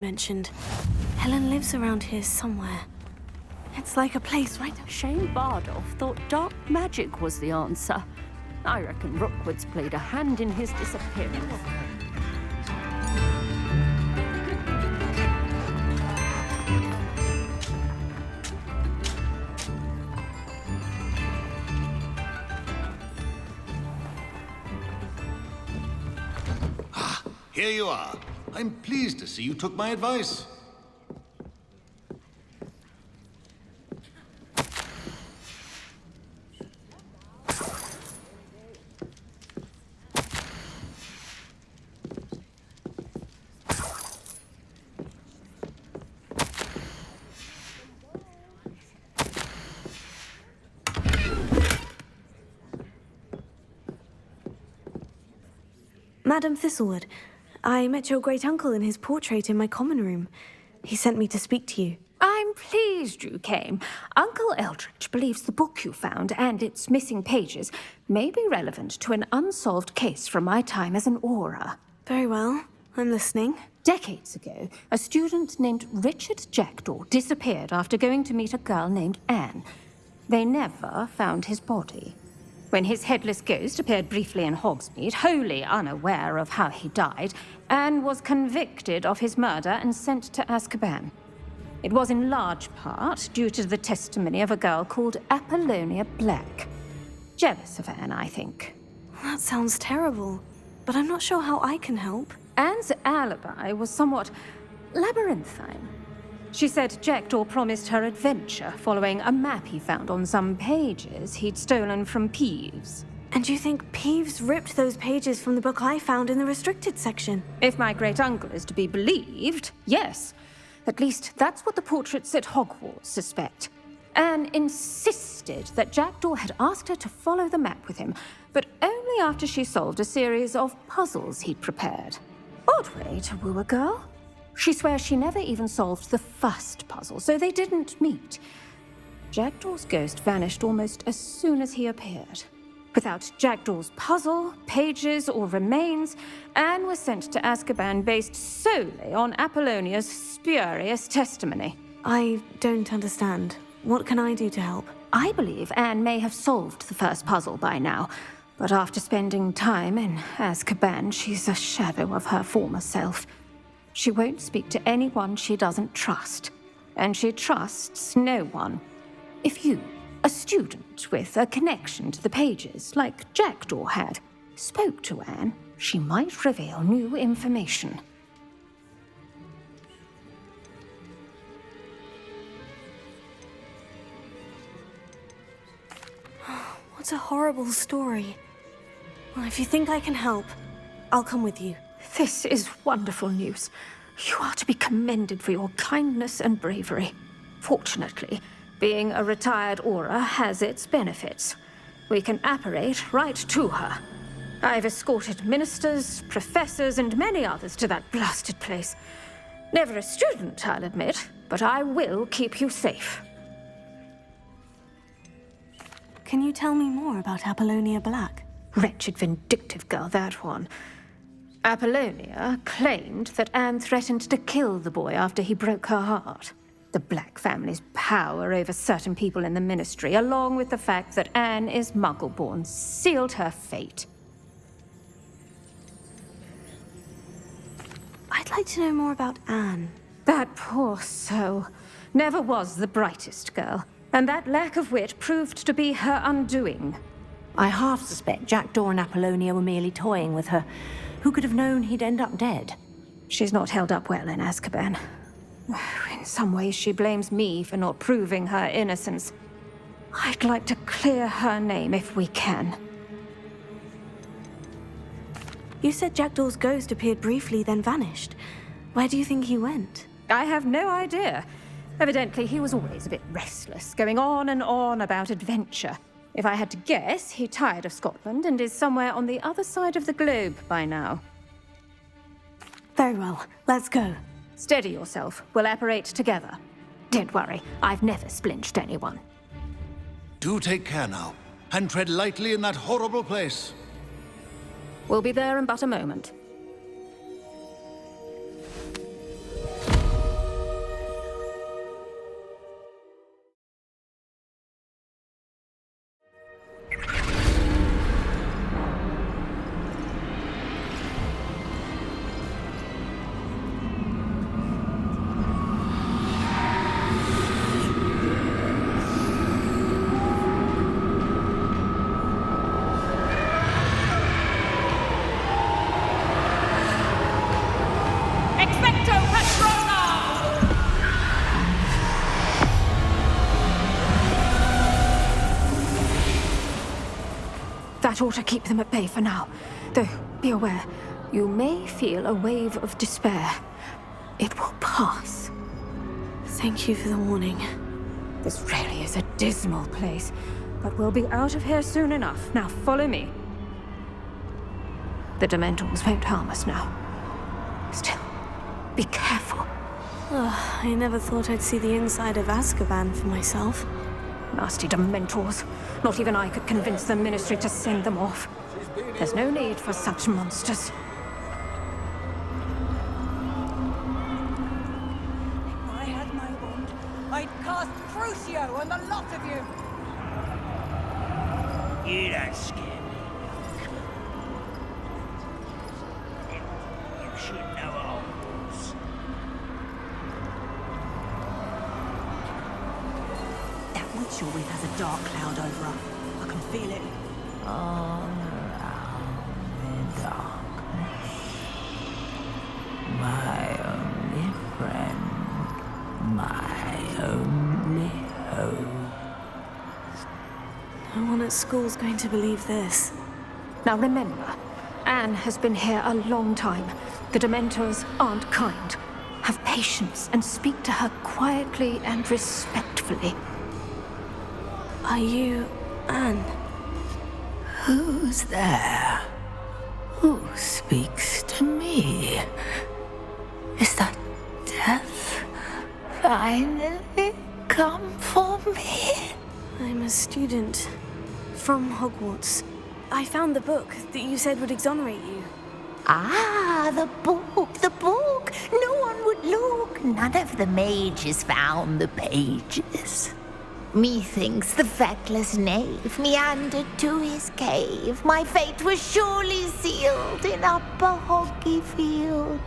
mentioned. Helen lives around here somewhere. It's like a place right up. Shane Bardolph thought dark magic was the answer. I reckon Rookwood's played a hand in his disappearance. Here you are. I'm pleased to see you took my advice. Madam Thistlewood, I met your great-uncle in his portrait in my common room. He sent me to speak to you. I'm pleased you came. Uncle Eldridge believes the book you found and its missing pages may be relevant to an unsolved case from my time as an Auror. Very well. I'm listening. Decades ago, a student named Richard Jackdaw disappeared after going to meet a girl named Anne. They never found his body. When his headless ghost appeared briefly in Hogsmeade, wholly unaware of how he died, Anne was convicted of his murder and sent to Azkaban. It was in large part due to the testimony of a girl called Apollonia Black. Jealous of Anne, I think. That sounds terrible, but I'm not sure how I can help. Anne's alibi was somewhat labyrinthine. She said Jackdaw promised her adventure following a map he found on some pages he'd stolen from Peeves. And you think Peeves ripped those pages from the book I found in the restricted section? If my great-uncle is to be believed, yes. At least that's what the portraits at Hogwarts suspect. Anne insisted that Jackdaw had asked her to follow the map with him, but only after she solved a series of puzzles he'd prepared. Odd way to woo a girl. She swears she never even solved the first puzzle, so they didn't meet. Jackdaw's ghost vanished almost as soon as he appeared. Without Jackdaw's puzzle, pages, or remains, Anne was sent to Azkaban based solely on Apollonia's spurious testimony. I don't understand. What can I do to help? I believe Anne may have solved the first puzzle by now, but after spending time in Azkaban, she's a shadow of her former self. She won't speak to anyone she doesn't trust, and she trusts no one. If you, a student with a connection to the pages, like Jackdaw had, spoke to Anne, she might reveal new information. What a horrible story. Well, if you think I can help, I'll come with you. This is wonderful news. You are to be commended for your kindness and bravery. Fortunately, being a retired Auror has its benefits. We can apparate right to her. I've escorted ministers, professors, and many others to that blasted place. Never a student, I'll admit, but I will keep you safe. Can you tell me more about Apollonia Black? Wretched, vindictive girl, that one. Apollonia claimed that Anne threatened to kill the boy after he broke her heart. The Black family's power over certain people in the ministry, along with the fact that Anne is Muggle-born, sealed her fate. I'd like to know more about Anne. That poor soul never was the brightest girl, and that lack of wit proved to be her undoing. I half suspect Jackdaw and Apollonia were merely toying with her. Who could have known he'd end up dead? She's not held up well in Azkaban. In some ways, she blames me for not proving her innocence. I'd like to clear her name if we can. You said Jackdaw's ghost appeared briefly, then vanished. Where do you think he went? I have no idea. Evidently, he was always a bit restless, going on and on about adventure. If I had to guess, he tired of Scotland and is somewhere on the other side of the globe by now. Very well. Let's go. Steady yourself. We'll apparate together. Don't worry, I've never splinched anyone. Do take care now, and tread lightly in that horrible place. We'll be there in but a moment. that ought to keep them at bay for now. Though, be aware, you may feel a wave of despair. It will pass. Thank you for the warning. This really is a dismal place, but we'll be out of here soon enough. Now follow me. The Dementors won't harm us now. Still, be careful. I never thought I'd see the inside of Azkaban for myself. Nasty Dementors. Not even I could convince the Ministry to send them off. There's no need for such monsters. If I had my wand, I'd cast Crucio on the lot of you! You don't scare me. You should know Hogwarts. That witch always has a dark cloud over her. I can feel it. All around the darkness. My only friend. My only hope. No one at school's going to believe this. Now remember, Anne has been here a long time. The Dementors aren't kind. Have patience and speak to her quietly and respectfully. Are you Anne? Who's there? Who speaks to me? Is that death finally come for me? I'm a student from Hogwarts. I found the book that you said would exonerate you. Ah, the book, the book. No one would look. None of the mages found the pages. Methinks the feckless knave meandered to his cave. My fate was surely sealed in Upper Hoggyfield.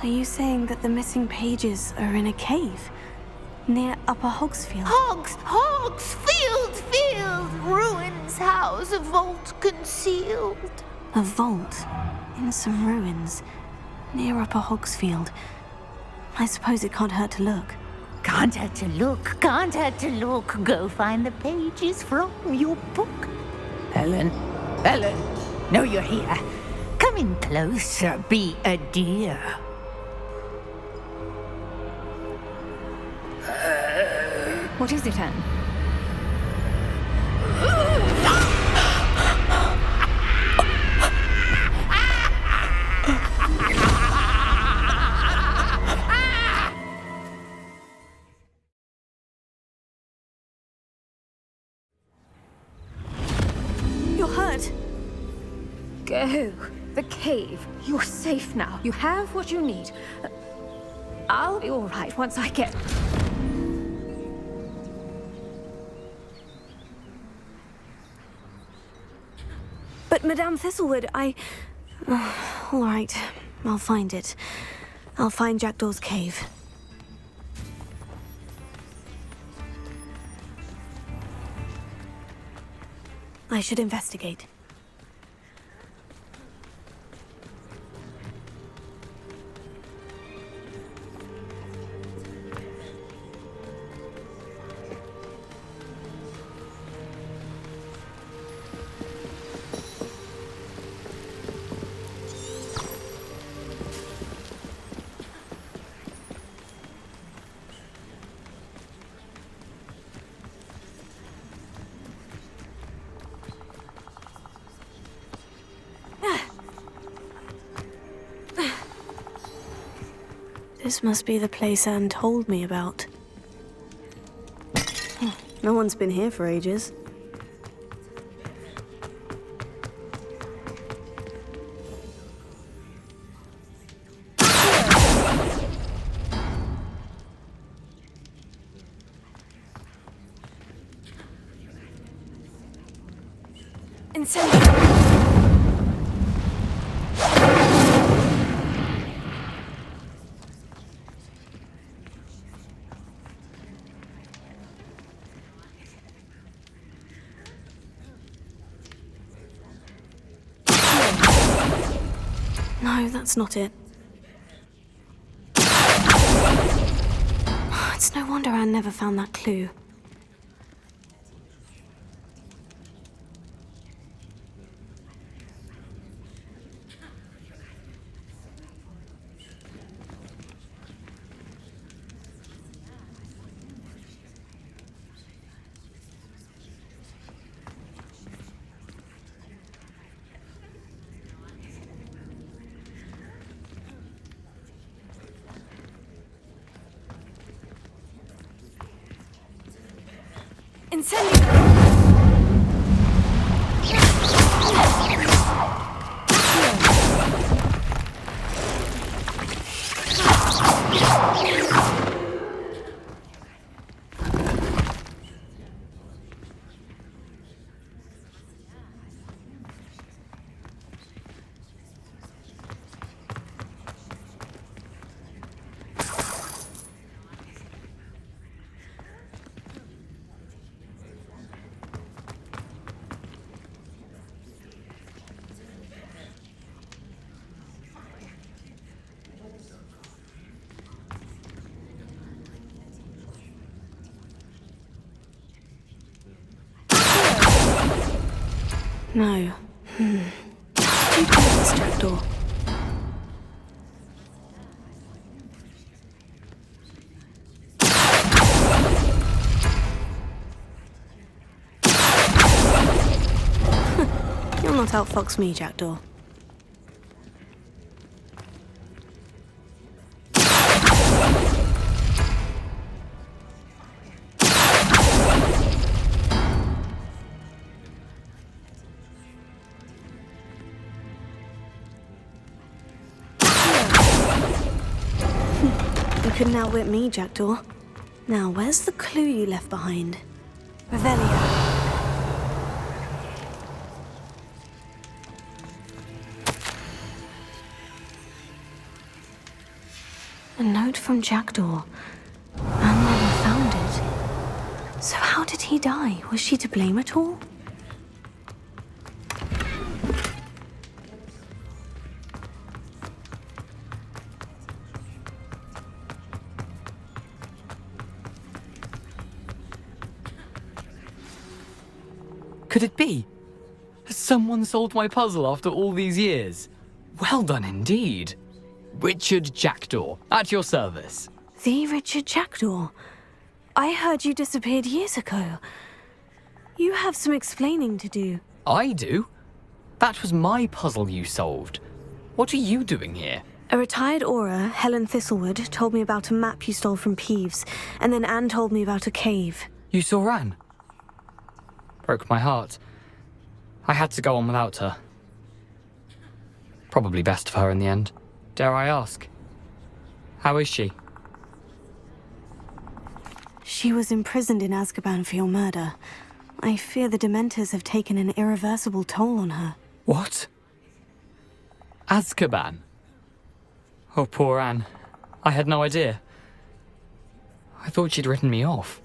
Are you saying that the missing pages are in a cave near Upper Hogsfield? Field, ruins house, a vault concealed. A vault in some ruins near Upper Hogsfield. I suppose it can't hurt to look. Can't hurt to look, can't hurt to look. Go find the pages from your book. Ellen, no, you're here. Come in closer, be a dear. What is it, Anne? You're hurt. Go. The cave. You're safe now. You have what you need. I'll be all right once I get... But Madame Thistlewood, all right, I'll find it. I'll find Jackdaw's cave. I should investigate. This must be the place Anne told me about. No one's been here for ages. Incendiary! No, that's not it. It's no wonder Anne never found that clue. Incendio! No. How do you close this trapdoor? You'll not outfox me, Jackdaw. You couldn't outwit me, Jackdaw. Now, where's the clue you left behind? Revelio. A note from Jackdaw. Anne never found it. So how did he die? Was she to blame at all? Could it be? Has someone solved my puzzle after all these years? Well done indeed. Richard Jackdaw, at your service. The Richard Jackdaw? I heard you disappeared years ago. You have some explaining to do. I do? That was my puzzle you solved. What are you doing here? A retired Aura, Helen Thistlewood, told me about a map you stole from Peeves, and then Anne told me about a cave. You saw Anne? Broke my heart. I had to go on without her. Probably best for her in the end. Dare I ask? How is she? She was imprisoned in Azkaban for your murder. I fear the Dementors have taken an irreversible toll on her. What? Azkaban? Oh, poor Anne. I had no idea. I thought she'd written me off.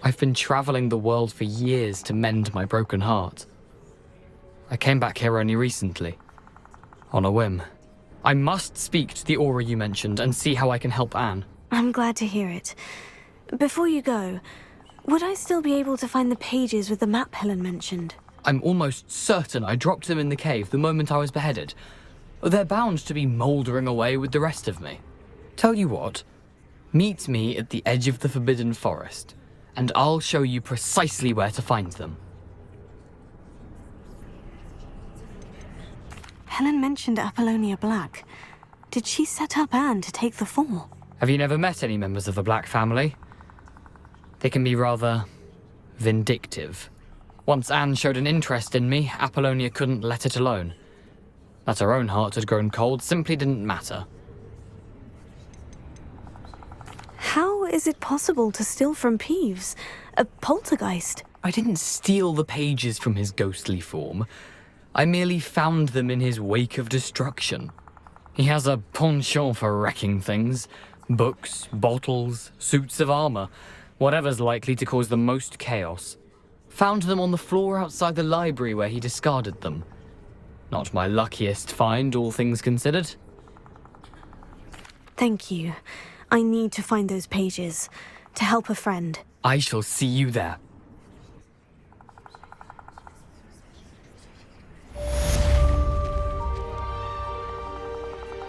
I've been traveling the world for years to mend my broken heart. I came back here only recently. On a whim. I must speak to the Aura you mentioned and see how I can help Anne. I'm glad to hear it. Before you go, would I still be able to find the pages with the map Helen mentioned? I'm almost certain I dropped them in the cave the moment I was beheaded. They're bound to be mouldering away with the rest of me. Tell you what, meet me at the edge of the Forbidden Forest, and I'll show you precisely where to find them. Helen mentioned Apollonia Black. Did she set up Anne to take the fall? Have you never met any members of the Black family? They can be rather vindictive. Once Anne showed an interest in me, Apollonia couldn't let it alone. That her own heart had grown cold simply didn't matter. How is it possible to steal from Peeves? A poltergeist? I didn't steal the pages from his ghostly form. I merely found them in his wake of destruction. He has a penchant for wrecking things. Books, bottles, suits of armor. Whatever's likely to cause the most chaos. Found them on the floor outside the library where he discarded them. Not my luckiest find, all things considered. Thank you. I need to find those pages. To help a friend. I shall see you there.